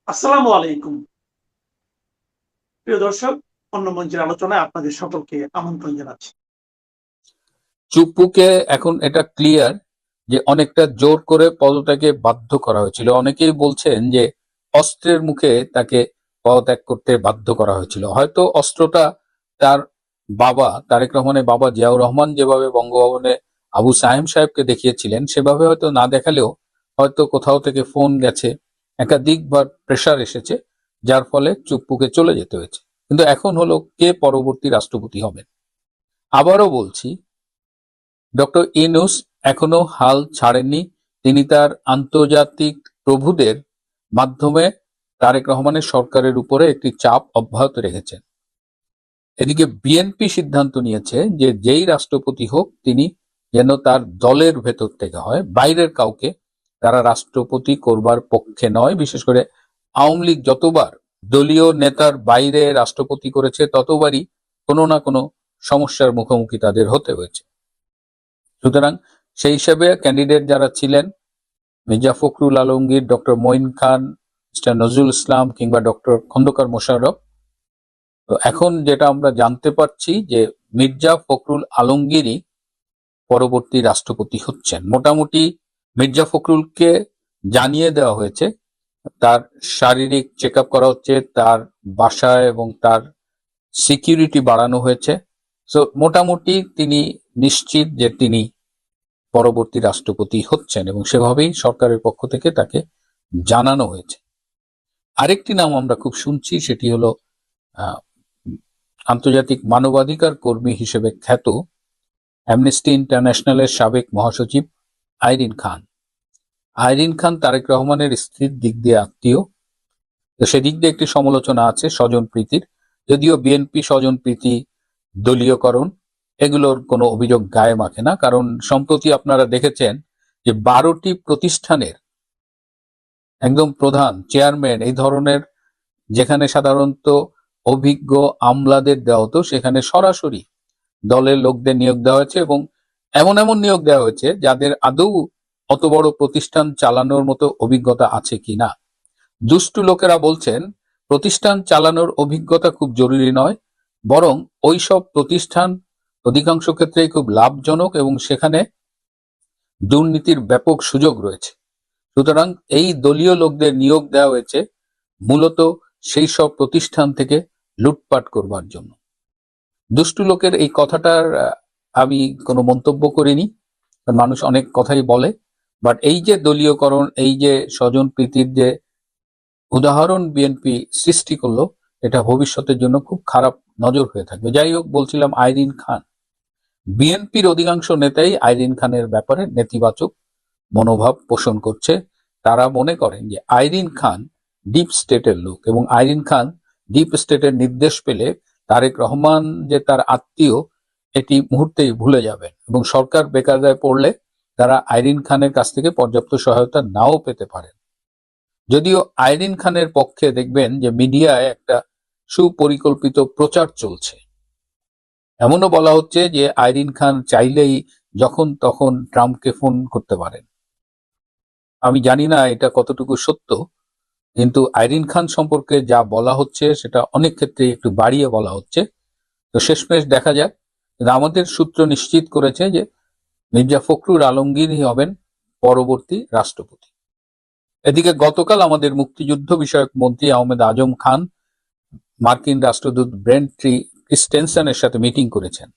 আসসালামু আলাইকুম। প্রিয় দর্শক, অন্য মঞ্চের আলোচনায় আপনাদের সকলকে আমন্ত্রণ জানাচ্ছি। চুপ্পুকে এখন এটা ক্লিয়ার যে অনেকটা জোর করে পদত্যাগে বাধ্য করা হয়েছিল। অনেকেই বলছেন যে অস্ত্রের মুখে তাকে পদত্যাগ করতে বাধ্য করা হয়েছিল। হয়তো অস্ত্রটা তার বাবা তারেক রহমানের বাবা জিয়াউর রহমান যেভাবে বঙ্গভবনে আবু সায়েম সাহেবকে দেখিয়েছিলেন সেভাবে হয়তো না দেখালেও হয়তো কোথাও থেকে ফোন গেছে, একাধিকবার প্রেসার এসেছে, যার ফলে চুপ্পুকে চলে যেতে হয়েছে। কিন্তু এখন হলো কে পরবর্তী রাষ্ট্রপতি হবেন। আবারও বলছি, ডক্টর ইউনূস এখনো হাল ছাড়েননি। তিনি তার আন্তর্জাতিক প্রভুদের মাধ্যমে তারেক রহমানের সরকারের উপরে একটি চাপ অব্যাহত রেখেছেন। এদিকে বিএনপি সিদ্ধান্ত নিয়েছে যে যেই রাষ্ট্রপতি হোক তিনি যেন তার দলের ভেতর থেকে হয়, বাইরের কাউকে তারা রাষ্ট্রপতি করবার পক্ষে নয়। বিশেষ করে আওয়ামী লীগ যতবার দলীয় নেতার বাইরে রাষ্ট্রপতি করেছে ততবারই কোনো না কোনো সমস্যার মুখোমুখি তাদের হতে হয়েছে। সুতরাং সেই হিসেবে ক্যান্ডিডেট যারা ছিলেন, মির্জা ফখরুল আলমগীর, ডক্টর মঈন খান, মিস্টার নজরুল ইসলাম কিংবা ডক্টর খন্দকার মোশাররফ, তো এখন যেটা আমরা জানতে পারছি যে মির্জা ফখরুল আলমগীরই পরবর্তী রাষ্ট্রপতি হচ্ছেন। মোটামুটি মির্জা ফখরুলকে জানিয়ে দেওয়া হয়েছে, তার শারীরিক চেক আপ করা হচ্ছে, তার বাসায় এবং তার সিকিউরিটি বাড়ানো হয়েছে। সো মোটামুটি তিনি নিশ্চিত যে তিনি পরবর্তী রাষ্ট্রপতি হচ্ছেন এবং সেভাবেই সরকারের পক্ষ থেকে তাকে জানানো হয়েছে। আরেকটি নাম আমরা খুব শুনছি, সেটি হলো আন্তর্জাতিক মানবাধিকার কর্মী হিসেবে খ্যাত অ্যামনেস্টি ইন্টারন্যাশনালের সাবেক মহাসচিব আইরিন খান। আইরিন খান তারেক রহমানের স্ত্রীর দিক দিয়ে আত্মীয়, তো সেদিক দিয়ে একটি সমালোচনা আছে স্বজন প্রীতির। যদিও বিএনপি স্বজন প্রীতি, দলীয়করণ এগুলোর কোনো অভিযোগ গায়ে মাখে না, কারণ সম্প্রতি আপনারা দেখেছেন যে 12টি প্রতিষ্ঠানের একদম প্রধান চেয়ারম্যান এই ধরনের, যেখানে সাধারণত অভিজ্ঞ আমলাদের দেওয়া হতো সেখানে সরাসরি দলের লোকদের নিয়োগ দেওয়া হয়েছে এবং এমন এমন নিয়োগ দেওয়া হয়েছে যাদের আদৌ অত বড় প্রতিষ্ঠান চালানোর মতো অভিজ্ঞতা আছে কিনা। দুষ্টু লোকেরা বলছেন প্রতিষ্ঠান চালানোর অভিজ্ঞতা খুব জরুরি নয়, বরং ওইসব প্রতিষ্ঠান অধিকাংশ ক্ষেত্রেই খুব লাভজনক এবং সেখানে দুর্নীতির ব্যাপক সুযোগ রয়েছে। সুতরাং এই দলীয় লোকদের নিয়োগ দেওয়া হয়েছে মূলত সেই সব প্রতিষ্ঠান থেকে লুটপাট করবার জন্য। দুষ্টু লোকের এই কথাটার আমি কোনো মন্তব্য করিনি, মানুষ অনেক কথাই বলে, বাট এই যে দলীয়করণ, এই যে স্বজন প্রীতির যে উদাহরণ বিএনপি সৃষ্টি করলো, এটা ভবিষ্যতের জন্য খুব খারাপ নজর হয়ে থাকবে। যাই হোক, বলছিলাম আইরিন খান, বিএনপির অধিকাংশ নেতাই আইরিন খানের ব্যাপারে নেতিবাচক মনোভাব পোষণ করছে। তারা মনে করেন যে আইরিন খান ডিপ স্টেটের লোক এবং আইরিন খান ডিপ স্টেটের নির্দেশ পেলে তারেক রহমান যে তার আত্মীয় এটি মুহূর্তেই ভুলে যাবেন এবং সরকার বেকায়দায় পড়লে তারা আইরিন খানের কাছ থেকে পর্যাপ্ত সহায়তা নাও পেতে পারেন। যদিও আইরিন খানের পক্ষে দেখবেন যে মিডিয়ায় একটা সুপরিকল্পিত প্রচার চলছে। এমনও বলা হচ্ছে যে আইরিন খান চাইলেই যখন তখন ট্রাম্পকে ফোন করতে পারেন। আমি জানি না এটা কতটুকু সত্য, কিন্তু আইরিন খান সম্পর্কে যা বলা হচ্ছে সেটা অনেক ক্ষেত্রে একটু বাড়িয়ে বলা হচ্ছে। তো শেষমেশ দেখা যাক। কিন্তু আমাদের সূত্র নিশ্চিত করেছে যে মির্জা ফখরুল আলমগীরই হবেন পরবর্তী রাষ্ট্রপতি। এদিকে গতকাল আমাদের মুক্তিযুদ্ধ বিষয়ক মন্ত্রী আহমেদ আজম খান মার্কিন রাষ্ট্রদূত ব্রেন্ট ক্রিস্টেনসনের সাথে মিটিং করেছেন।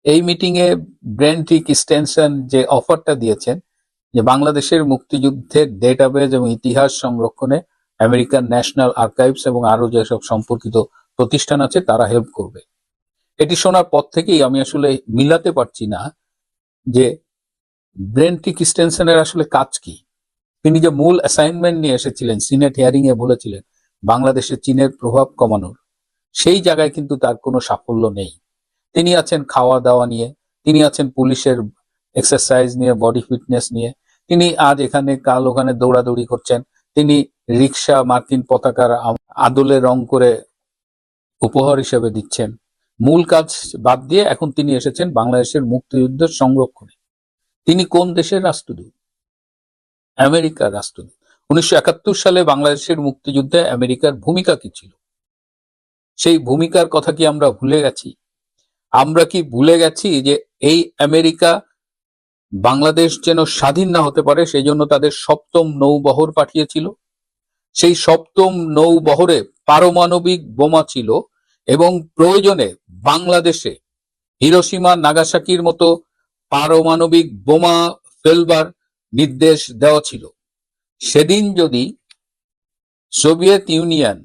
এই মিটিং এ ব্রেন্ট ক্রিস্টেনসন যে অফারটা দিয়েছেন যে বাংলাদেশের মুক্তিযুদ্ধের ডেটাবেজ এবং ইতিহাস সংরক্ষণে আমেরিকান ন্যাশনাল আর্কাইভস এবং আরো যেসব সম্পর্কিত প্রতিষ্ঠান আছে তারা হেল্প করবে। এটি শোনার পর থেকেই আমি আসলে মিলাতে পারছি না যে ব্রেন্ট ক্রিস্টেনসনের আসলে কাজ কি। তিনি যে মূল অ্যাসাইনমেন্ট নিয়ে এসেছিলেন, সিনেট হিয়ারিং এ বলেছিলেন বাংলাদেশে চীনের প্রভাব কমানোর, সেই জায়গায় কিন্তু তার কোনো সাফল্য নেই। তিনি আছেন খাওয়া দাওয়া নিয়ে, তিনি আছেন পুলিশের এক্সারসাইজ নিয়ে, বডি ফিটনেস নিয়ে, তিনি আজ এখানে কাল ওখানে দৌড়াদৌড়ি করছেন, তিনি রিক্সা মার্কিন পতাকার আদলে রং করে উপহার হিসেবে দিচ্ছেন। মূল কাজ বাদ দিয়ে এখন তিনি এসেছেন বাংলাদেশের মুক্তিযুদ্ধের সংরক্ষণে। তিনি কোন দেশের রাষ্ট্রদূত? আমেরিকার রাষ্ট্রদূত। 1971 সালে বাংলাদেশের মুক্তিযুদ্ধে আমেরিকার ভূমিকা কি ছিল? সেই ভূমিকার কথা কি আমরা ভুলে গেছি? আমরা কি ভুলে গেছি যে এই আমেরিকা বাংলাদেশ যেন স্বাধীন না হতে পারে সেই জন্য তাদের সপ্তম নৌবহর পাঠিয়েছিল? সেই সপ্তম নৌবহরে পারমাণবিক বোমা ছিল এবং প্রয়োজনে বাংলাদেশে হিরোশিমা নাগাসাকির মতো পারমাণবিক বোমা ফেলবার নির্দেশ দেওয়া ছিল। সেদিন যদি সোভিয়েত ইউনিয়ন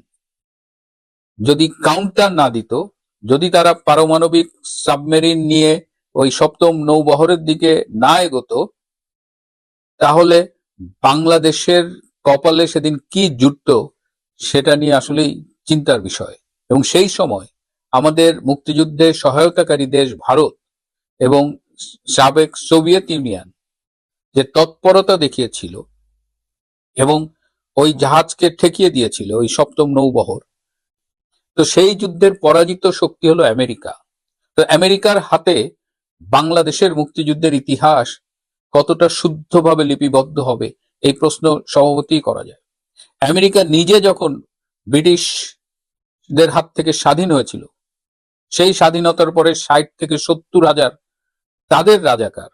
যদি কাউন্টার না দিত, যদি তারা পারমাণবিক সাবমেরিন নিয়ে ওই সপ্তম নৌবহরের দিকে না এগোতো, তাহলে বাংলাদেশের কপালে সেদিন কি জুটতো সেটা নিয়ে আসলেই চিন্তার বিষয়। এবং সেই সময় আমাদের মুক্তিযুদ্ধে সহায়তাকারী দেশ ভারত এবং সাবেক সোভিয়েত ইউনিয়ন যে তৎপরতা দেখিয়েছিল এবং ওই জাহাজকে ঠেকিয়ে দিয়েছিল ওই সপ্তম নৌবহর, তো সেই যুদ্ধের পরাজিত শক্তি হলো আমেরিকা। তো আমেরিকার হাতে বাংলাদেশের মুক্তিযুদ্ধের ইতিহাস কতটা শুদ্ধভাবে লিপিবদ্ধ হবে এই প্রশ্ন স্বভাবতই করা যায়। আমেরিকা নিজে যখন ব্রিটিশদের হাত থেকে স্বাধীন হয়েছিল, সেই স্বাধীনতার পরে 60 থেকে 70,000 তাদের রাজাকার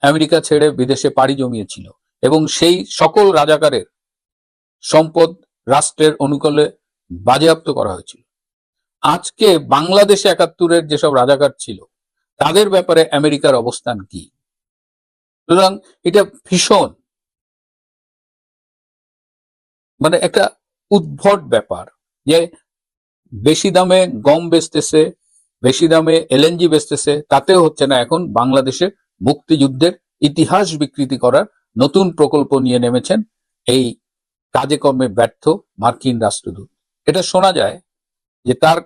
আমেরিকা ছেড়ে বিদেশে পাড়ি জমিয়েছিল এবং সেই সকল রাজাকারের সম্পদ রাষ্ট্রের অনুকূলে বাজেয়াপ্ত করা হয়েছিল। আজকে বাংলাদেশে 71-এর যেসব রাজাকার ছিল তাদের ব্যাপারে আমেরিকার অবস্থান কি? সুতরাং এটা ভীষণ মানে একটা উদ্ভট ব্যাপার যে বেশি দামে গম বেচতেছে, বেশি দামে এলএনজি বেচতেছে, তাতেও হচ্ছে না। এখন বাংলাদেশের মুক্তিযুদ্ধের ইতিহাস বিকৃতি করার নতুন প্রকল্প নিয়ে নেমেছেন এই কাজে কর্মে ব্যর্থ মার্কিন রাষ্ট্রদূত। এটা শোনা যায় যে তার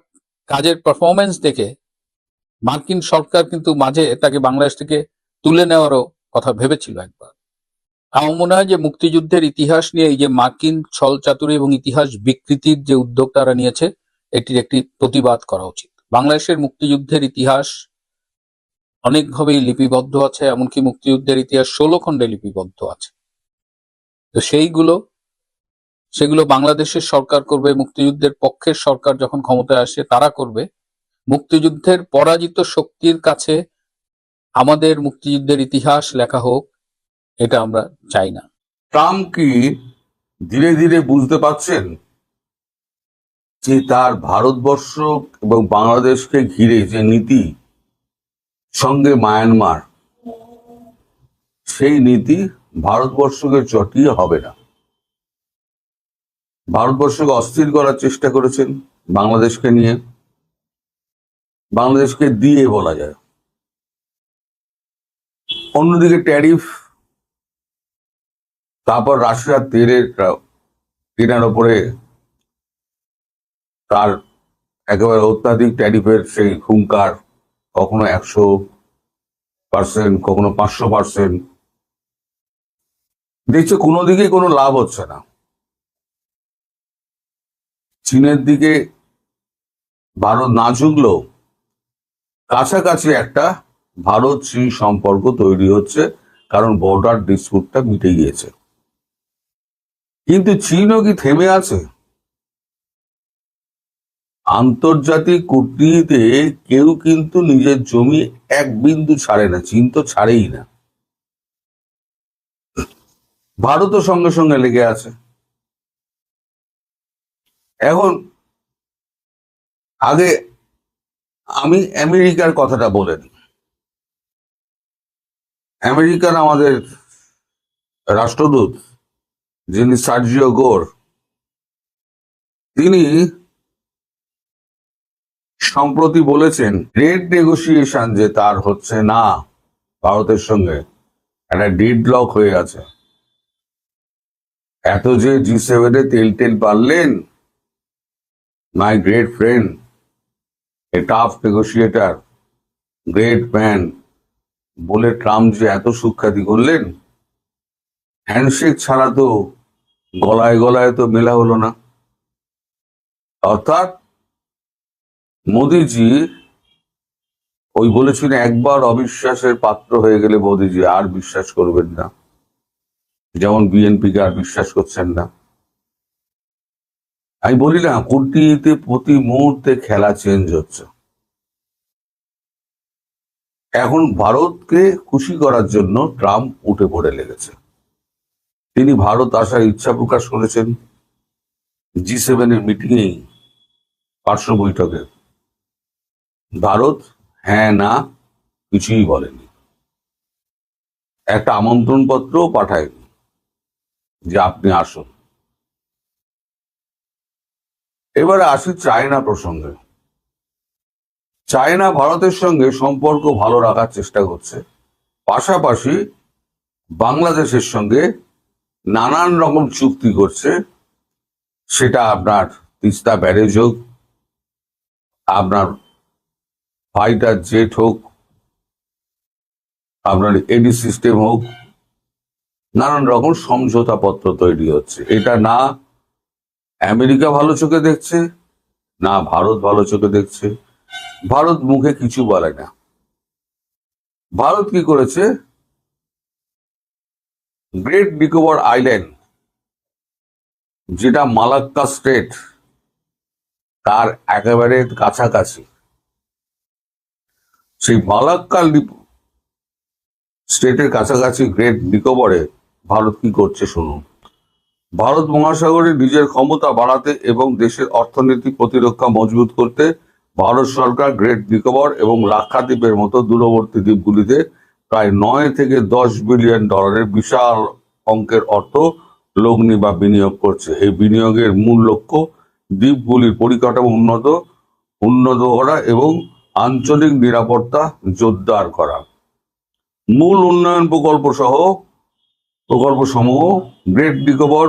কাজের পারফরমেন্স দেখে মার্কিন সরকার কিন্তু মাঝে তাকে বাংলাদেশ থেকে তুলে নেওয়ারও কথা ভেবেছিল একবার। আমার মনে হয় যে মুক্তিযুদ্ধের ইতিহাস নিয়ে এই যে মার্কিন ছলচাতুরি এবং ইতিহাস বিকৃতির যে উদ্যোগ তারা নিয়েছে, এটির একটি প্রতিবাদ করা উচিত। বাংলাদেশের মুক্তিযুদ্ধের ইতিহাস অনেকভাবেই লিপিবদ্ধ আছে, এমনকি মুক্তিযুদ্ধের ইতিহাস 16 খণ্ডে লিপিবদ্ধ আছে। তো সেগুলো বাংলাদেশের সরকার করবে, মুক্তিযুদ্ধের পক্ষের সরকার যখন ক্ষমতায় আসে তারা করবে। মুক্তিযুদ্ধের পরাজিত শক্তির কাছে আমাদের মুক্তিযুদ্ধের ইতিহাস লেখা হোক, এটা আমরা চাই না। ট্রাম্প কি ধীরে ধীরে বুঝতে পারছেন যে তার ভারতবর্ষ এবং বাংলাদেশকে ঘিরে যে নীতি, সঙ্গে মায়ানমার, সেই নীতি ভারতবর্ষকে চটিয়ে হবে না। ভারতবর্ষকে অস্থির করার চেষ্টা করেছেন বাংলাদেশকে নিয়ে, বাংলাদেশকে দিয়ে বলা যায়। অন্যদিকে ট্যারিফ, তারপর রাশিয়ার তেলের কেনার ওপরে তার একেবারে অত্যাধিক ট্যারিফের সেই হুঙ্কার, কখনো 100%, কখনো 500%। দেখছে কোনো দিকে কোনো লাভ হচ্ছে না। চীনের দিকে ভারত না ঝুঁকলেও কাছাকাছি একটা ভারত চীন সম্পর্ক তৈরি হচ্ছে, কারণ বর্ডার ডিসপুটটা মিটে গিয়েছে। কিন্তু চীনও কি থেমে আছে? আন্তর্জাতিক কূটনীতিতে কেউ কিন্তু নিজের জমি এক বিন্দু ছাড়ে না, চীন তো ছাড়েই না। ভারতও সঙ্গে সঙ্গে লেগে আছে। এখন আগে আমি আমেরিকার কথাটা বলে দিই। আমেরিকার আমাদের রাষ্ট্রদূত যিনি সার্জিও গোর, তিনি সম্প্রতি বলেছেন ট্রেড নেগোসিয়েশন যে তার হচ্ছে না ভারতের সঙ্গে, একটা ডিডলক হয়ে আছে। এত যে G7 তেল পারলেন, my great friend, a tough negotiator, great man বলে ট্রাম্প যে এত সুখ্যাতি করলেন, হ্যান্ডশেক ছাড়া তো গলায় গলায় তো মেলা হলো না। অর্থাৎ মোদিজি ওই বলেছিলেন একবার অবিশ্বাসের পাত্র হয়ে গেলে মোদিজি আর বিশ্বাস করবেন না। যেমন বিএনপিকে আর বিশ্বাস করছেন না। আমি বলি না, কূটনীতিতে প্রতি মুহূর্তে খেলা চেঞ্জ হচ্ছে। এখন ভারতকে খুশি করার জন্য ট্রাম্প উঠে পড়ে লেগেছে। তিনি ভারত আসার ইচ্ছা প্রকাশ করেছেন G7 এর মিটিংয়েই, পার্শ্ব বৈঠকে। ভারত হ্যাঁ না কিছুই বলেনি, একটা আমন্ত্রণ পত্রও পাঠায়নি যে আপনি আসুন। এবারে আসি চায়না প্রসঙ্গে। চায়না ভারতের সঙ্গে সম্পর্ক ভালো রাখার চেষ্টা করছে, পাশাপাশি বাংলাদেশের সঙ্গে নানান রকম চুক্তি করছে। সেটা আপনার তিস্তা ব্যারেজ হোক, আপনার ফাইটার জেট হোক, আপনার এডি সিস্টেম হোক, নানান রকম সমঝোতা পত্র তৈরি হচ্ছে। এটা না আমেরিকা ভালো চোখে দেখছে, না ভারত ভালো চোখে দেখছে। ভারত মুখে কিছু বলে না। ভারত কি করেছে, গ্রেট নিকোবর আইল্যান্ড, যেটা মালাক্কা স্টেট, তার একেবারে কাছাকাছি, সেই মালাক্কা স্টেটের কাছাকাছি গ্রেট নিকোবরে ভারত কি করছে শুনুন। ভারত মহাসাগরে নিজের ক্ষমতা বাড়াতে এবং দেশের অর্থনৈতিক প্রতিরক্ষা মজবুত করতে ভারত সরকার গ্রেট নিকোবর এবং লাক্ষাদ্বীপের মতো দূরবর্তী দ্বীপগুলিতে প্রায় 9 থেকে 10 বিলিয়ন ডলারের বিশাল অঙ্কের অর্থ লগ্নি বা বিনিয়োগ করছে। এই বিনিয়োগের মূল লক্ষ্য দ্বীপগুলির পরিকাঠামো উন্নত করা এবং আঞ্চলিক নিরাপত্তা জোরদার করা। মূল উন্নয়ন প্রকল্পসমূহ গ্রেট নিকোবর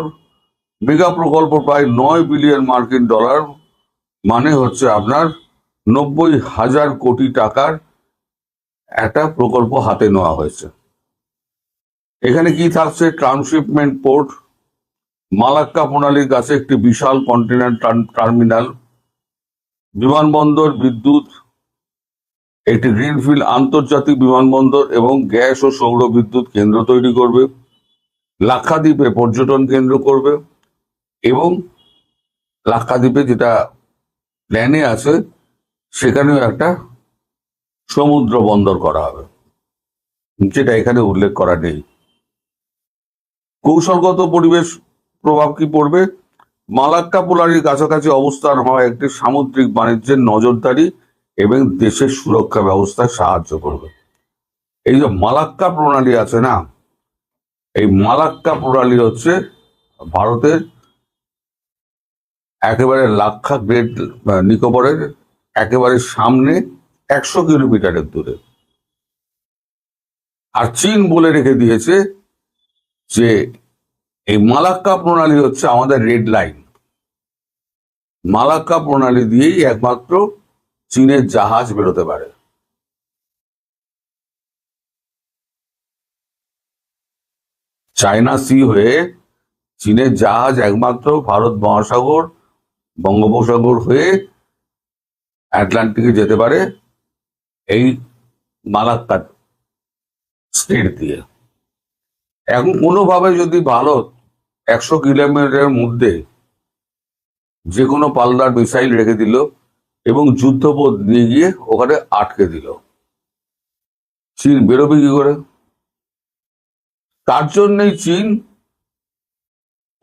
মেগা প্রকল্প প্রায় 9 বিলিয়ন মার্কিন ডলার, মানে হচ্ছে আপনার 90,000 কোটি টাকার একটা প্রকল্প হাতে নেওয়া হয়েছে। এখানে কি থাকছে, ট্রান্সশিপমেন্ট পোর্ট, মালাক্কা প্রণালীর কাছে একটি বিশাল কন্টেনার টার্মিনাল, বিমানবন্দর, বিদ্যুৎ, একটি গ্রিনফিল্ড আন্তর্জাতিক বিমানবন্দর এবং গ্যাস ও সৌর বিদ্যুৎ কেন্দ্র তৈরি করবে। লাক্ষাদ্বীপে পর্যটন কেন্দ্র করবে এবং লাক্ষাদ্বীপে যেটা প্ল্যানে আছে সেখানেও একটা সমুদ্র বন্দর করা হবে, যেটা এখানে উল্লেখ করা নেই। কৌশলগত পরিবেশ প্রভাব কি পড়বে, মালাক্কা প্রণালীর কাছাকাছি অবস্থান হওয়া একটি সামুদ্রিক বাণিজ্যের নজরদারি এবং দেশের সুরক্ষা ব্যবস্থায় সাহায্য করবে। এই যে মালাক্কা প্রণালী আছে না, এই মালাক্কা প্রণালী হচ্ছে ভারতের একেবারে গ্রেট নিকোবরের একেবারে সামনে 100 কিলোমিটারের দূরে। আর চীন বলে রেখে দিয়েছে যে এই মালাক্কা প্রণালী হচ্ছে আমাদের রেড লাইন। মালাক্কা প্রণালী দিয়েই একমাত্র চীনের জাহাজ বেরোতে পারে। চায়না সি হয়ে চীনের জাহাজ একমাত্র ভারত মহাসাগর, বঙ্গোপসাগর হয়ে আটলান্টিকে যেতে পারে এই মালাক্কা স্টেট দিয়ে। এখন কোনোভাবে যদি ভারত 100 কিলোমিটারের মধ্যে যে কোনো পাল্লার মিসাইল রেখে দিল এবং যুদ্ধপথ নিয়ে গিয়ে ওখানে আটকে দিল, চীন বেরোবে কি করে? তার জন্যই চীন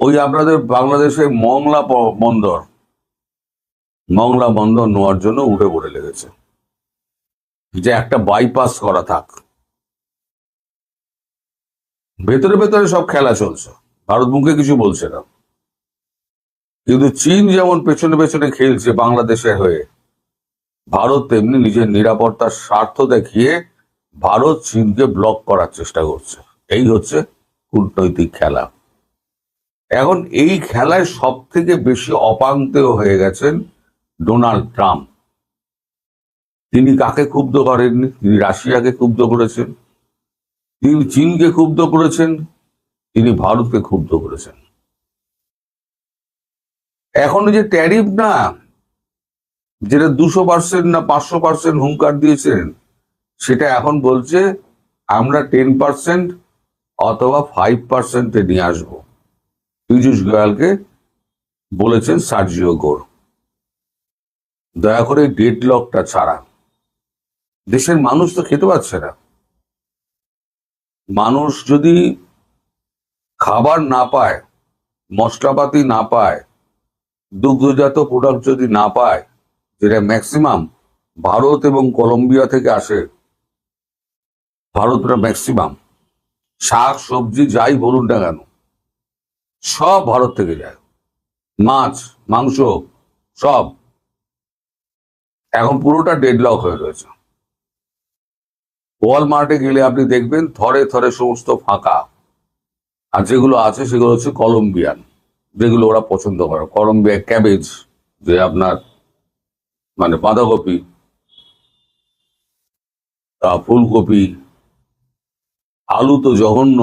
ওই আপনাদের বাংলাদেশের মংলা বন্দর নেওয়ার জন্য উঠে পড়ে লেগেছে, যে একটা বাইপাস করা থাক। ভেতরে ভেতরে সব খেলা চলছে, ভারত মুখে কিছু বলছে না, কিন্তু চীন যেমন পেছনে পেছনে খেলছে বাংলাদেশের হয়ে, ভারত তেমনি নিজের নিরাপত্তার স্বার্থ দেখিয়ে ভারত চীনকে ব্লক করার চেষ্টা করছে। এই হচ্ছে কূটনৈতিক খেলা। এখন এই খেলায় সব থেকে বেশি অপাঙ্ক্তেয় হয়ে গেছেন ডোনাল্ড ট্রাম্প। তিনি কাকে ক্ষুব্ধ করেননি? তিনি রাশিয়াকে ক্ষুব্ধ করেছেন, তিনি চীনকে ক্ষুব্ধ করেছেন, তিনি ভারতকে ক্ষুব্ধ করেছেন। এখন যে ট্যারিফ না, যেটা 200% না 500% হুঙ্কার দিয়েছেন, সেটা এখন বলছে আমরা 10% অথবা 5% নিয়ে আসবো, পীযূষ গোয়ালকে বলেছেন সার্জিও গোর। দয়া করে ডেডলকটা ছাড়া, দেশের মানুষ তো খেতে পাচ্ছে না। মানুষ যদি খাবার না পায়, মশলাপাতি না পায়, দুগ্ধজাত প্রোডাক্ট যদি না পায়, যেটা ম্যাক্সিমাম ভারত এবং কলম্বিয়া থেকে আসে, ভারতটা ম্যাক্সিমাম শাক সবজি যাই বলুন না কেন সব ভারত থেকে যায়, মাছ মাংস সব এখন পুরোটা ডেডলক হয়ে রয়েছে। ওয়ালমার্টে গেলে আপনি দেখবেন থরে থরে সমস্ত ফাঁকা, আর যেগুলো আছে সেগুলো হচ্ছে কলম্বিয়ান, যেগুলো ওরা পছন্দ করে। কলম্বিয়া ক্যাবেজ, যে আপনার মানে বাঁধাকপি, ফুলকপি, আলু তো জঘন্য,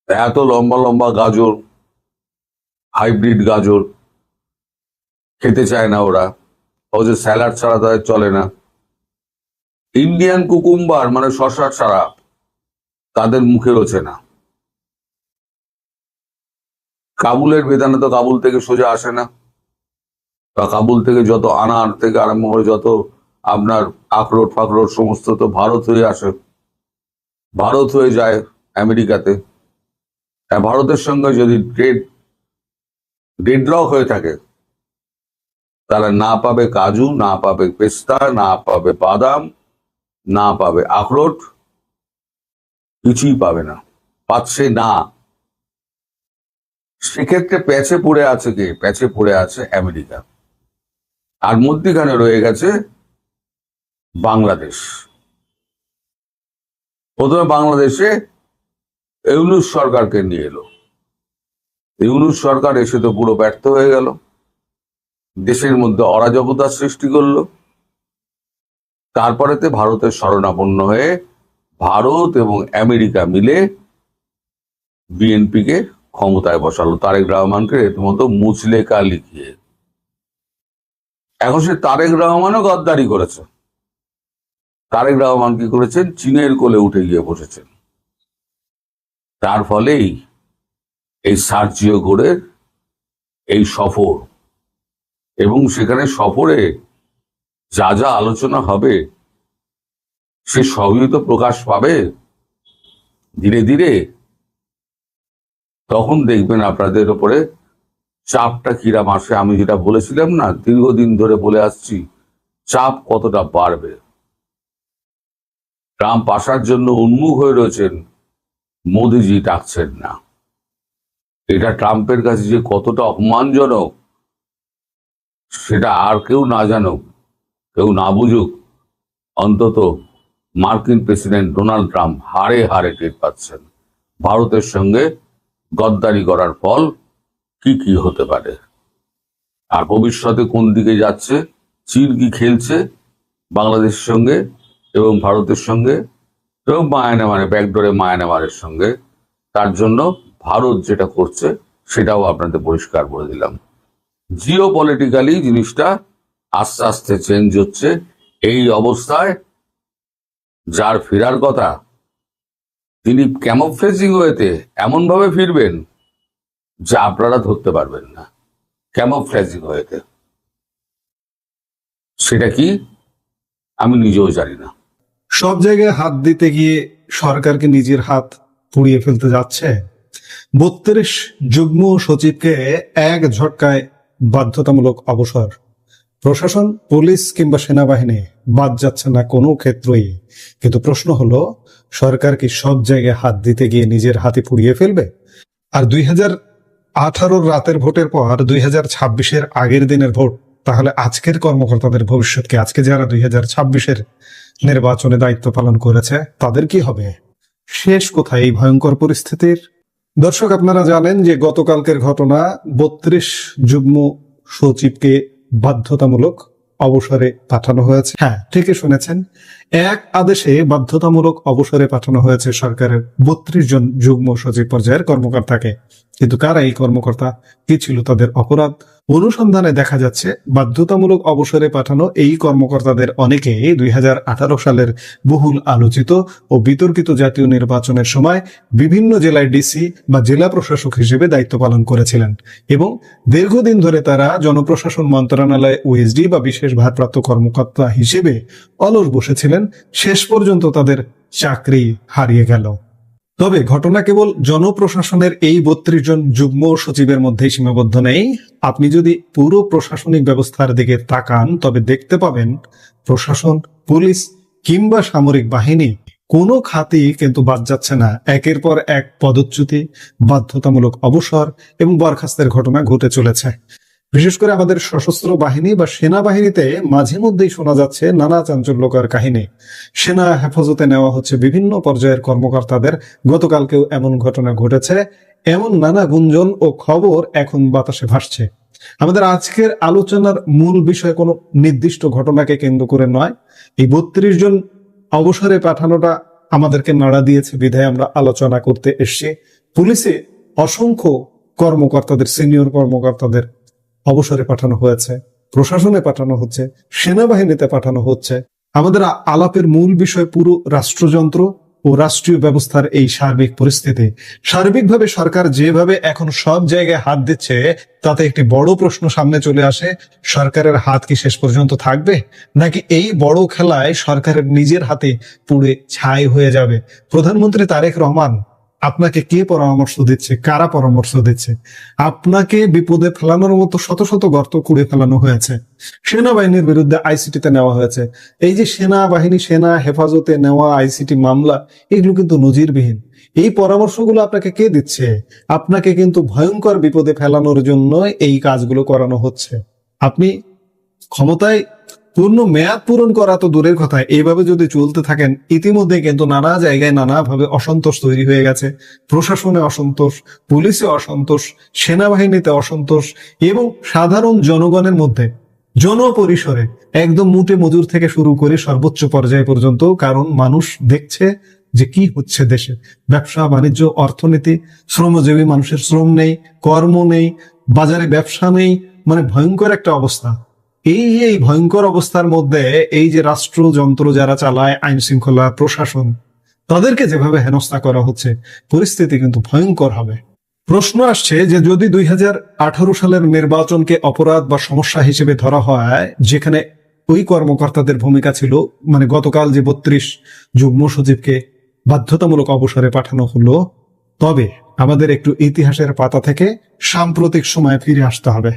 এত লম্বা লম্বা গাজর, হাইব্রিড গাজর খেতে চায় না ওরা, ও যে স্যালাড ছাড়া তাদের চলে না। ইন্ডিয়ান কুকুম্বার মানে শসা ছাড়া তাদের মুখে রোচে না। কাবুলের বেদানা তো কাবুল থেকে সোজা আসে না, বা কাবুল থেকে যত আনার থেকে আরম্ভ করে যত আপনার আখরোট ফাখরোট সমস্ত তো ভারত হয়ে আসে, ভারত হয়ে যায় আমেরিকাতে। ভারতের সঙ্গে যদি ডেডলক হয়ে থাকে, তারা না পাবে কাজু, না পাবে পেস্তা, না পাবে বাদাম, না পাবে আখরোট, কিছুই পাবে না, পাচ্ছে না। সেক্ষেত্রে প্যাচে পড়ে আছে কে? প্যাচে পড়ে আছে আমেরিকা, আর মধ্যখানে রয়ে গেছে বাংলাদেশ। প্রথমে বাংলাদেশে ইউনূস সরকারকে নিয়ে এলো, ইউনূস সরকার এসে তো পুরো ব্যর্থ হয়ে গেল, দেশের মধ্যে অরাজকতার সৃষ্টি করলো। তারপরেতে ভারতের শরণাপন্ন হয়ে ভারত এবং আমেরিকা মিলে বিএনপিকে ক্ষমতায় বসালো, তারেক রহমানকে রীতিমতো মুচলেকা লিখিয়ে। এখন সে তারেক রহমানও গদ্দারি করেছে। তারেক রহমান কি করেছেন? চীনের কোলে উঠে গিয়ে বসেছেন। তার ফলেই এই সার্জিও গোরের এই সফর, এবং সেখানে সফরে যা যা আলোচনা হবে সে সবই তো প্রকাশ পাবে ধীরে ধীরে। তখন দেখবেন আপনাদের উপরে চাপটা কিরাম আসে। আমি যেটা বলেছিলাম না, দীর্ঘদিন ধরে বলে আসছি, চাপ কতটা বাড়বে। ট্রাম্প আসার জন্য উন্মুখ হয়ে রয়েছেন, মোদিজি ডাকছেন না। এটা ট্রাম্পের কাছে যে কতটা অপমানজনক সেটা আর কেউ না জানুক, কেউ না বুঝুক, অন্তত মার্কিন প্রেসিডেন্ট ডোনাল্ড ট্রাম্প হাড়ে হাড়ে টের পাচ্ছেন ভারতের সঙ্গে গদ্দারি করার ফল কি কি হতে পারে, আর ভবিষ্যতে কোন দিকে যাচ্ছে, চীন কি খেলছে বাংলাদেশের সঙ্গে এবং ভারতের সঙ্গে এবং মায়ানমারে ব্যাকডোরে মায়ানমারের সঙ্গে। তার জন্য ভারত যেটা করছে সেটাও আপনাদের পরিষ্কার করে দিলাম। জিও পলিটিক্যালি জিনিসটা আস্তে আস্তে চেঞ্জ হচ্ছে। এই অবস্থায় যার ফেরার কথা তিনি ক্যামোফ্লেজিং ওয়েতে এমন ভাবে ফিরবেন যা আপনারা ধরতে পারবেন না। ক্যামোফ্লেজিং ওয়েতে সেটা কি আমি নিজেও জানি না। সব জায়গায় হাত দিতে গিয়ে সরকারকে নিজের হাত পুড়িয়ে ফেলতে যাচ্ছে। 32 যুগ্ম সচিবকে এক ঝটকায় বাধ্যতামূলক অবসর। প্রশাসন, পুলিশ কিংবা সেনাবাহিনী বাদ যাচ্ছে না কোনো ক্ষেত্রেই। কিন্তু প্রশ্ন হলো, সরকার কি সব জায়গায় হাত দিতে গিয়ে নিজের হাতে পুড়িয়ে ফেলবে? আর 2018 রাতের ভোটের পর 2026 আগের দিনের ভোট, তাহলে আজকের কর্মকর্তাদের ভবিষ্যৎকে, আজকে যারা 2026 নির্বাচনে দায়িত্ব পালন করেছে তাদের কি হবে? শেষ কোথায় এই ভয়ঙ্কর পরিস্থিতির? দর্শক, আপনারা জানেন যে গতকালকের ঘটনা, 32 যুগ্ম সচিবকে বাধ্যতামূলক অবসরে পাঠানো হয়েছে। হ্যাঁ, ঠিকই শুনেছেন, এক আদেশে বাধ্যতামূলক অবসরে পাঠানো হয়েছে সরকারের 32 জন যুগ্ম সচিব পর্যায়ের কর্মকর্তাকে। কিন্তু কারা এই কর্মকর্তা, কি ছিল তাদের অপরাধ, অনুসন্ধানে দেখা যাচ্ছে বাধ্যতামূলক অবসরে পাঠানো এই কর্মকর্তাদের অনেকে 2018 সালের বহুল আলোচিত ও বিতর্কিত জাতীয় নির্বাচনের সময় বিভিন্ন জেলায় ডিসি বা জেলা প্রশাসক হিসেবে দায়িত্ব পালন করেছিলেন এবং দীর্ঘদিন ধরে তারা জনপ্রশাসন মন্ত্রণালয়ে ওএসডি বা বিশেষ ভারপ্রাপ্ত কর্মকর্তা হিসেবে অলস বসেছিলেন। শেষ পর্যন্ত তাদের চাকরি হারিয়ে গেল। তবে ঘটনা কেবল জনপ্রশাসনের এই 32 জন যুগ্ম সচিবের মধ্যেই সীমাবদ্ধ নেই। আপনি যদি পুরো প্রশাসনিক ব্যবস্থার দিকে তাকান তবে দেখতে পাবেন প্রশাসন, পুলিশ কিংবা সামরিক বাহিনী কোনো খাতই কিন্তু বাদ যাচ্ছে না। একের পর এক পদচ্যুতি, বাধ্যতামূলক অবসর এবং বরখাস্তের ঘটনা ঘটে চলেছে। বিশেষ করে আমাদের সশস্ত্র বাহিনী বা সেনাবাহিনীতে মাঝে মধ্যেই শোনা যাচ্ছে নানা চাঞ্চল্যকর কাহিনী। সেনা হেফাজতে নেওয়া হচ্ছে বিভিন্ন পর্যায়ের কর্মকর্তাদের। গতকালকেও এমন ঘটনা ঘটেছে। এমন নানা গুঞ্জন ও খবর এখন বাতাসে ভাসছে। আমাদের আজকের আলোচনার মূল বিষয় কোনো নির্দিষ্ট ঘটনাকে কেন্দ্র করে নয়। এই 32 জন অবসরে পাঠানোটা আমাদেরকে নাড়া দিয়েছে বিধায় আমরা আলোচনা করতে এসেছি। পুলিশে অসংখ্য কর্মকর্তাদের, সিনিয়র কর্মকর্তাদের অবসরে পাঠানো হয়েছে, প্রশাসনে পাঠানো হচ্ছে, সেনাবাহিনীতে পাঠানো হচ্ছে। আমাদের আলাপের মূল বিষয় পুরো রাষ্ট্রযন্ত্র ও রাষ্ট্রীয় ব্যবস্থার এই সার্বিক পরিস্থিতি। সার্বিকভাবে সরকার যেভাবে এখন সব জায়গায় হাত দিচ্ছে তাতে একটি বড় প্রশ্ন সামনে চলে আসে, সরকারের হাত কি শেষ পর্যন্ত থাকবে, নাকি এই বড় খেলায় সরকারের নিজের হাতে পুড়ে ছাই হয়ে যাবে? প্রধানমন্ত্রী তারেক রহমান আপনাকে কে পরামর্শ দিচ্ছে, কারা পরামর্শ দিচ্ছে? আপনাকে বিপদে ফেলানোর মতো শত শত গর্ত খুঁড়ে ফেলানো হয়েছে। সেনাবাহিনীর বিরুদ্ধে আইসিটিতে নেওয়া হয়েছে। এই যে সেনাবাহিনী, সেনা হেফাজতে নেওয়া আইসিটি মামলা, এগুলো কিন্তু নজিরবিহীন। এই পরামর্শগুলো আপনাকে কে দিচ্ছে? আপনাকে কিন্তু ভয়ঙ্কর বিপদে ফেলানোর জন্য এই কাজগুলো করানো হচ্ছে। আপনি ক্ষমতায় পূর্ণ মেয়াদ পূরণ করা তো দূরের কথা, এইভাবে যদি চলতে থাকেন ইতিমধ্যে কিন্তু নানা জায়গায় নানাভাবে অসন্তোষ তৈরি হয়ে গেছে। প্রশাসনে অসন্তোষ, পুলিশে অসন্তোষ, সেনাবাহিনীতে অসন্তোষ এবং সাধারণ জনগণের মধ্যে জনপরিসরে একদম মুটে মজুর থেকে শুরু করে সর্বোচ্চ পর্যায় পর্যন্ত। কারণ মানুষ দেখছে যে কি হচ্ছে দেশে। ব্যবসা বাণিজ্য, অর্থনীতি, শ্রমজীবী মানুষের শ্রম নেই, কর্ম নেই, বাজারে ব্যবসা নেই, মানে ভয়ঙ্কর একটা অবস্থা। এই ভয়ঙ্কর অবস্থার মধ্যে এই যে রাষ্ট্রযন্ত্র যারা চালায়, আইন শৃঙ্খলা, প্রশাসন, তাদেরকে যেভাবে হেনস্থা করা হচ্ছে, পরিস্থিতি কিন্তু ভয়ঙ্কর হবে। প্রশ্ন আসছে যে যদি 2018 সালের নির্বাচনকে অপরাধ বা সমস্যা হিসেবে ধরা হয়, যেখানে ওই কর্মকর্তাদের ভূমিকা ছিল, মানে গতকাল যে 32 যুগ্ম সচিবকে বাধ্যতামূলক অবসরে পাঠানো হলো, তবে আমাদের একটু ইতিহাসের পাতা থেকে সাম্প্রতিক সময়ে ফিরে আসতে হবে।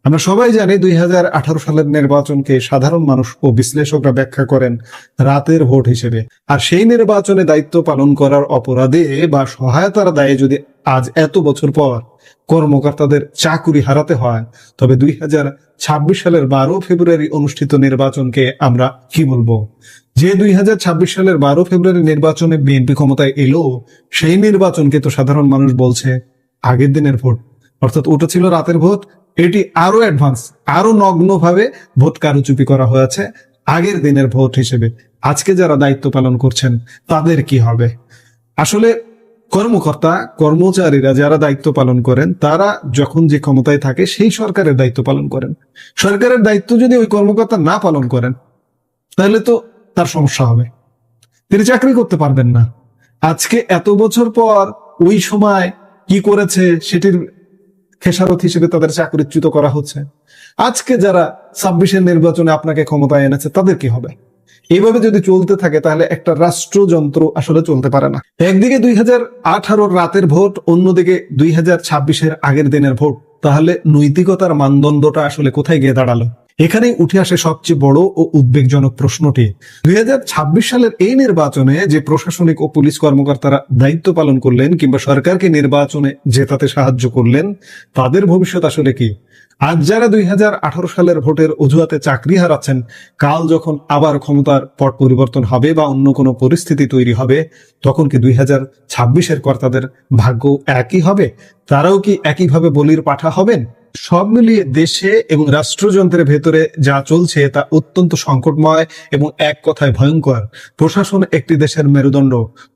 আমরা সবাই জানি 2018 সালের নির্বাচনকে সাধারণ মানুষ ও বিশ্লেষকরা ব্যাখ্যা করেন রাতের ভোট হিসেবে। আর সেই নির্বাচনে দায়িত্ব পালন করার অপরাধে বা সহায়তার দায়ে যদি আজ এত বছর পর কর্মকর্তাদের চাকুরি হারাতে হয়, তবে 2026 সালের 12 ফেব্রুয়ারি অনুষ্ঠিত নির্বাচনকে আমরা কি বলবো? যে 2026 সালের 12 ফেব্রুয়ারি নির্বাচনে বিএনপি ক্ষমতায় এলো, সেই নির্বাচনকে তো সাধারণ মানুষ বলছে আগের দিনের ভোট, অর্থাৎ ওটা ছিল রাতের ভোট। এটি আরো অ্যাডভান্স, আরো নগ্নভাবে ভোট কারচুপি করা হয়েছে আগের দিনের ভোট হিসেবে। আজকে যারা দায়িত্ব পালন করছেন তাদের কি হবে? আসলে কর্মকর্তা, কর্মচারীরা যারা দায়িত্ব পালন করেন, তারা যখন যে ক্ষমতায় থাকে সেই সরকারের দায়িত্ব পালন করেন। সরকারের দায়িত্ব যদি ওই কর্মকর্তা না পালন করেন তাহলে তো তার সমস্যা হবে, তিনি চাকরি করতে পারবেন না। আজকে এত বছর পর ওই সময় কি করেছে সেটির খেসারত হিসেবে তাদের চাকরিচ্যুত করা হচ্ছে। আজকে যারা 26-এর নির্বাচনে আপনাকে ক্ষমতায় এনেছে তাদের কি হবে? এইভাবে যদি চলতে থাকে তাহলে একটা রাষ্ট্রযন্ত্র আসলে চলতে পারে না। একদিকে 2018 রাতের ভোট, অন্যদিকে 2026-এর আগের দিনের ভোট। তাহলে নৈতিকতার মানদণ্ডটা আসলে কোথায় গিয়ে দাঁড়ালো? এখানেই উঠে আসে সবচেয়ে বড় ও উদ্বেগজনক প্রশ্নটি। 2026 সালের এই নির্বাচনে যে প্রশাসনিক ও পুলিশ কর্মকর্তারা দায়িত্ব পালন করলেন কিংবা সরকারকে নির্বাচনে জেতাতে সাহায্য করলেন, তাদের ভবিষ্যৎ আসলে কি? আজ যারা 2018 সালের ভোটের অজুহাতে চাকরি হারাচ্ছেন, কাল যখন আবার ক্ষমতার পট পরিবর্তন হবে বা অন্য কোনো পরিস্থিতি তৈরি হবে, তখন কি 2026-এর কর্তাদের ভাগ্য একই হবে? তারাও কি একইভাবে বলির পাঠা হবেন? সব মিলিয়ে দেশে এবং রাষ্ট্রযন্ত্রের ভেতরে যা চলছে তা অত্যন্ত সংকটময় এবং এক কথায় ভয়ঙ্কর। প্রশাসন একটি দেশের মেরুদণ্ড,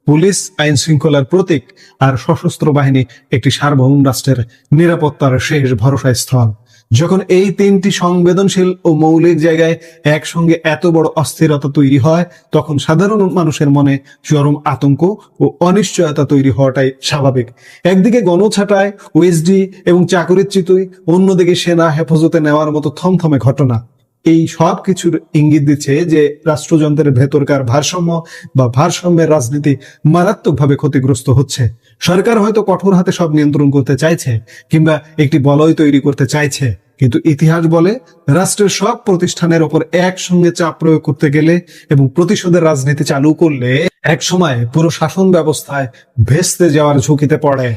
পুলিশ আইন শৃঙ্খলার প্রতীক, আর সশস্ত্র বাহিনী একটি সার্বভৌম রাষ্ট্রের নিরাপত্তার শেষ ভরসা স্থল। যখন এই তিনটি সংবেদনশীল ও মৌলিক জায়গায় একসঙ্গে এত বড় অস্থিরতা তৈরি হয়, তখন সাধারণ মানুষের মনে চরম আতঙ্ক ও অনিশ্চয়তা তৈরি হওয়াটাই স্বাভাবিক। একদিকে গণছাটায় ওএসডি এবং চাকরিচ্যুতই, অন্যদিকে সেনা হেফাজতে নেওয়ার মতো থমথমে ঘটনা। এই সব কিছুর ইঙ্গিত দিচ্ছে যে রাষ্ট্রযন্ত্রের ভেতরকার ভারসাম্য বা ভারসাম্যের রাজনীতি মারাত্মকভাবে ক্ষতিগ্রস্ত হচ্ছে। সরকার হয়তো কঠোর হাতে সব নিয়ন্ত্রণ করতে চাইছে কিংবা একটি বলয় তৈরি করতে চাইছে, কিন্তু ইতিহাস বলে রাষ্ট্রের সব প্রতিষ্ঠানের ওপর একসঙ্গে চাপ প্রয়োগ করতে গেলে এবং প্রতিশোধের রাজনীতি চালু করলে এক সময় পুরো শাসন ব্যবস্থায় ভেস্তে যাওয়ার ঝুঁকিতে পড়ে।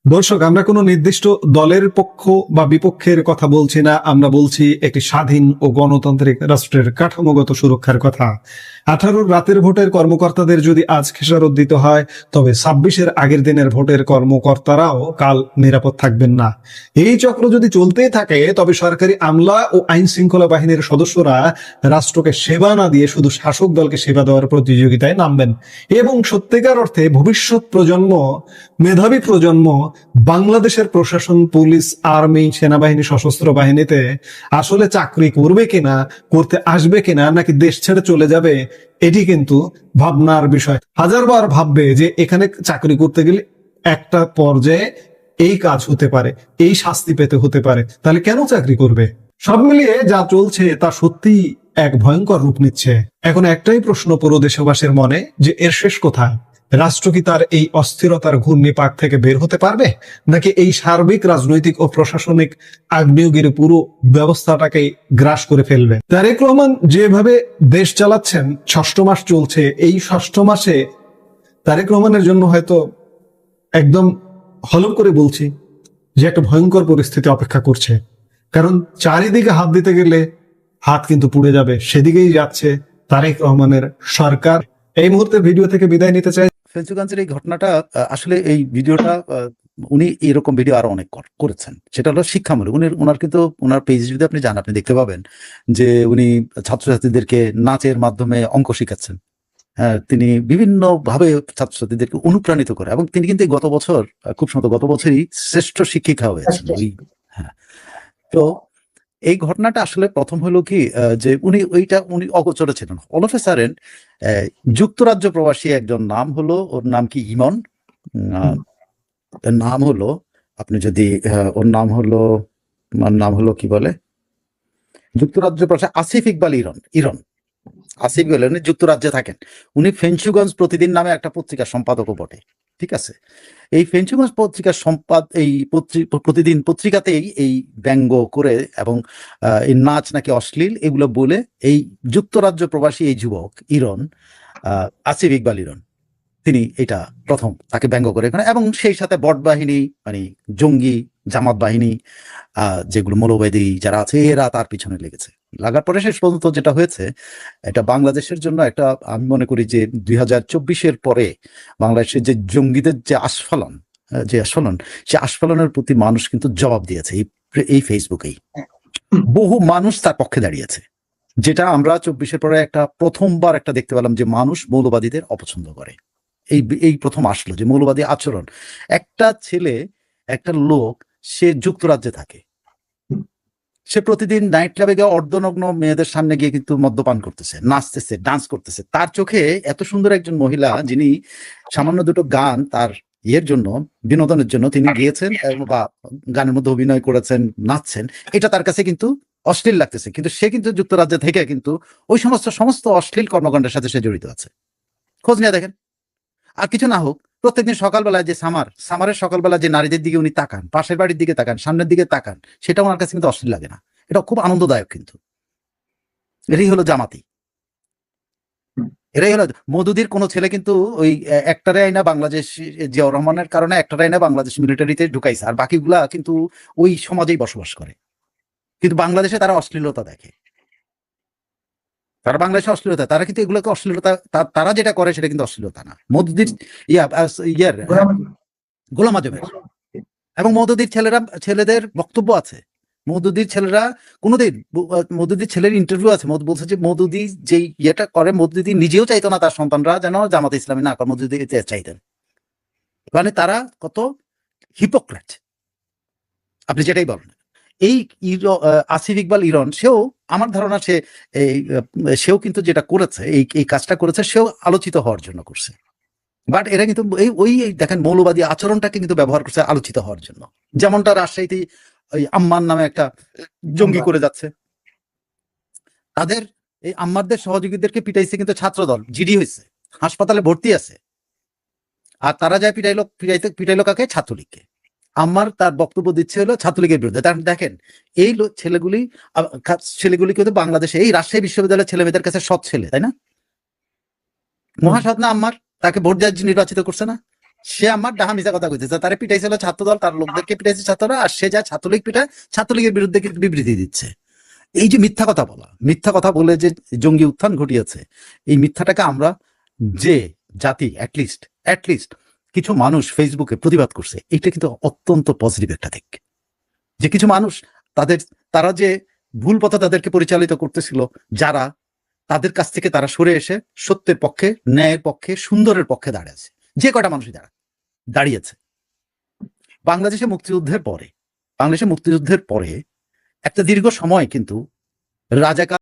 দর্শক, আমরা কোনো নির্দিষ্ট দলের পক্ষ বা বিপক্ষের কথা বলছি না, আমরা বলছি একটি স্বাধীন ও গণতান্ত্রিক রাষ্ট্রের কাঠামোগত সুরক্ষার কথা। 18 রাতের ভোটের কর্মকর্তাদের যদি আজ খেসারত দিতে হয়, তবে 26-এর আগের দিনের ভোটের কর্মকর্তারাও কাল নিরাপদ থাকবেন না। এই চক্র যদি চলতেই থাকে, তবে সরকারি আমলা ও আইন শৃঙ্খলা বাহিনীর সদস্যরা রাষ্ট্রকে সেবা না দিয়ে শুধু শাসক দলকে সেবা দেওয়ার প্রতিযোগিতায় নামবেন এবং সত্যিকার অর্থে ভবিষ্যৎ প্রজন্ম, মেধাবী প্রজন্ম বাংলাদেশের প্রশাসন, পুলিশ, আর্মি, সেনাবাহিনী, সশস্ত্র বাহিনীতে আসলে চাকরি করবে কিনা, করতে আসবে কিনা, নাকি দেশ ছেড়ে চলে যাবে, এটি কিন্তু ভাবনার বিষয়। হাজারবার ভাববে যে এখানে চাকরি করতে গেলে একটা পর্যায়ে এই কাজ হতে পারে, এই শাস্তি পেতে হতে পারে, তাহলে কেন চাকরি করবে? সব মিলিয়ে যা চলছে তা সত্যি এক ভয়ঙ্কর রূপ নিচ্ছে। এখন একটাই প্রশ্ন পুরো দেশবাসীর মনে, যে এর শেষ কোথায়? রাষ্ট্র কি তার এই অস্থিরতার ঘূর্ণিপাক থেকে বের হতে পারবে, নাকি এই সার্বিক রাজনৈতিক ও প্রশাসনিক আগ্নেয়গিরি পুরো ব্যবস্থাটাকে গ্রাস করে ফেলবে? তারেক রহমান যেভাবে দেশ চালাচ্ছেন, 6ষ্ঠ মাস চলছে, এই 6ষ্ঠ মাসে তারেক রহমানের জন্য হয়তো একদম হলফ করে বলছি যে একটা ভয়ঙ্কর পরিস্থিতি অপেক্ষা করছে। কারণ চারিদিকে হাত দিতে গেলে হাত কিন্তু পুড়ে যাবে, সেদিকেই যাচ্ছে তারেক রহমানের সরকার। এই মুহূর্তে ভিডিও থেকে বিদায় নিতে চাই। ফেঞ্চুগঞ্জের এই ঘটনাটা আসলে এই ভিডিওটা উনি এরকম ভিডিও আরো অনেক করেছেন, সেটা হলো শিক্ষামূলক। ওনার কিন্তু ওনার পেজে যদি আপনি যান, আপনি দেখতে পাবেন যে উনি ছাত্রছাত্রীদেরকে নাচের মাধ্যমে অঙ্ক শিখাচ্ছেন। হ্যাঁ, তিনি বিভিন্ন ভাবে ছাত্রছাত্রীদেরকে অনুপ্রাণিত করে, এবং তিনি কিন্তু গত বছর, খুব সম্ভবত গত বছরই শ্রেষ্ঠ শিক্ষিকা হয়েছেন ওই। হ্যাঁ, তো এই ঘটনাটা আসলে প্রথম হলো কি, যে উনি অগোচরে ছিলেন। অল অফ এ সাডেন যুক্তরাজ্য প্রবাসী একজন, নাম হলো, ওর নাম কি ইমন, নাম হলো, আপনি যদি ওর নাম হলো কি বলে, যুক্তরাজ্য প্রবাসী আসিফ ইকবাল ইরন। আসিফ ইকবাল উনি যুক্তরাজ্যে থাকেন। উনি ফেঞ্চুগঞ্জ প্রতিদিন নামে একটা পত্রিকার সম্পাদকও বটে, ঠিক আছে। এই ফেঞ্চুগঞ্জ পত্রিকার এই প্রতিদিন পত্রিকাতেই এই ব্যঙ্গ করে এবং এই নাচ নাকি অশ্লীল এগুলো বলে এই যুক্তরাজ্য প্রবাসী এই যুবক ইরন, আসিফ ইকবাল ইরন, তিনি এটা প্রথম তাকে ব্যঙ্গ করে এখানে, এবং সেই সাথে বট বাহিনী, মানে জঙ্গি জামাত বাহিনী, যেগুলো মৌলবাদী যারা আছে, এরা তার পিছনে লেগেছে। লাগার পরে শেষ পর্যন্ত যেটা হয়েছে, এটা বাংলাদেশের জন্য একটা, আমি মনে করি যে 2024-এর পরে বাংলাদেশের যে জঙ্গিদের যে আস্ফালন, সে আস্ফালনের প্রতি মানুষ কিন্তু জবাব দিয়েছে এই ফেসবুকেই। বহু মানুষ তার পক্ষে দাঁড়িয়েছে, যেটা আমরা 24-এর পরে একটা প্রথমবার একটা দেখতে পেলাম যে মানুষ মৌলবাদীদের অপছন্দ করে। এই প্রথম আসলো যে মৌলবাদী আচরণ। একটা লোক, সে যুক্তরাজ্যে থাকে, সে প্রতিদিন নাইট ক্লাবে গিয়ে অর্ধনগ্ন মেয়েদের সামনে গিয়ে কিন্তু মদ্যপান করতেছে, নাচতেছে, ডান্স করতেছে। তার চোখে এত সুন্দর একজন মহিলা, যিনি সামান্য দুটো গান তার জন্য, বিনোদনের জন্য তিনি গিয়েছেন বা গানের মধ্যে অভিনয় করেছেন, নাচছেন, এটা তার কাছে কিন্তু অশ্লীল লাগতেছে। কিন্তু সে কিন্তু যুক্তরাজ্যে থেকে কিন্তু ওই সমস্ত অশ্লীল কর্মকাণ্ডের সাথে সে জড়িত আছে। খোঁজ নিয়ে দেখেন। আর কিছু না হোক, প্রত্যেকদিন সকালবেলা যে সামারের সকালবেলা যে নারীদের দিকে উনি তাকান, পাশের বাড়ির দিকে তাকান, সামনের দিকে তাকান, সেটা ওনার কাছে কিন্তু অশ্লীল লাগে না। এটা খুব আনন্দদায়ক। কিন্তু এটাই হলো জামাতি, এরাই হলো মওদুদির কোনো ছেলে কিন্তু ওই একটারে আইনা বাংলাদেশ, জিয়াউর রহমানের কারণে একটারে আইনা বাংলাদেশ মিলিটারিতে ঢুকাইছে, আর বাকিগুলা কিন্তু ওই সমাজেই বসবাস করে। কিন্তু বাংলাদেশে তারা অশ্লীলতা দেখে, তারা বাংলাদেশে অশ্লীলতা, তারা কিন্তু এগুলোকে অশ্লীলতা, তারা যেটা করে সেটা কিন্তু অশ্লীলতা না। মওদুদির গোলাম আজমের এবং মওদুদির ছেলেদের বক্তব্য আছে। মওদুদির ছেলেরা কোনোদিন, মওদুদির ছেলের ইন্টারভিউ আছে, বলছে যে মওদুদি যেই ইয়েটা করে, মওদুদি নিজেও চাইতো না তার সন্তানরা যেন জামাতে ইসলামী না করে, মওদুদি চাইতেন। মানে তারা কত হিপোক্রেট, আপনি যেটাই বলেন। এই আসিফ ইকবাল ইরন সেও আমার ধারণা সেও কিন্তু যেটা করেছে এই কাজটা করেছে সেও আলোচিত হওয়ার জন্য করছে। বাট এরা কিন্তু দেখেন মৌলবাদী আচরণটাকে কিন্তু ব্যবহার করছে আলোচিত হওয়ার জন্য। যেমনটা রাজশাহীতে ওই আম্মার নামে একটা জঙ্গি করে যাচ্ছে, তাদের এই আম্মারদের সহযোগীদেরকে পিটাইছে কিন্তু ছাত্রদল, জিডি হয়েছে, হাসপাতালে ভর্তি আছে। আর তারা যায় পিটাইলো কাকে? ছাত্রলীগকে। আম্মার তার বক্তব্য দিচ্ছে হলো ছাত্রলীগের বিরুদ্ধে। তার দেখেন এই ছেলেগুলি কিন্তু বাংলাদেশে এই রাজশাহী বিশ্ববিদ্যালয়ের ছেলে মেয়েদের কাছে সৎ ছেলে, তাই না? মহাসৎ না আম্মার? তাকে ভোট দেওয়ার জন্য নির্বাচিত করছে না? সে আমার ডাহা মিশা কথা কইতেছে, তারা পিটাইছিল ছাত্রদল, তার লোকদেরকে পিটাইছে ছাত্ররা, আর সে যায় ছাত্রলীগ পিটায়, ছাত্রলীগের বিরুদ্ধে কিন্তু বিবৃতি দিচ্ছে। এই যে মিথ্যা কথা বলা, মিথ্যা কথা বলে যে জঙ্গি উত্থান ঘটিয়েছে, এই মিথ্যাটাকে আমরা যে জাতি অ্যাটলিস্ট কিছু মানুষ ফেসবুকে প্রতিবাদ করছে, এটা কিন্তু অত্যন্ত পজিটিভ একটা দিক। যে কিছু মানুষ তারা যে ভুল পথে তাদেরকে পরিচালিত করতেছিল, যারা তাদের কাছ থেকে তারা সরে এসে সত্যের পক্ষে, ন্যায়ের পক্ষে, সুন্দরের পক্ষে দাঁড়িয়েছে। যে কয়টা মানুষই দাঁড়িয়েছে। বাংলাদেশের মুক্তিযুদ্ধের পরে একটা দীর্ঘ সময় কিন্তু রাজাকার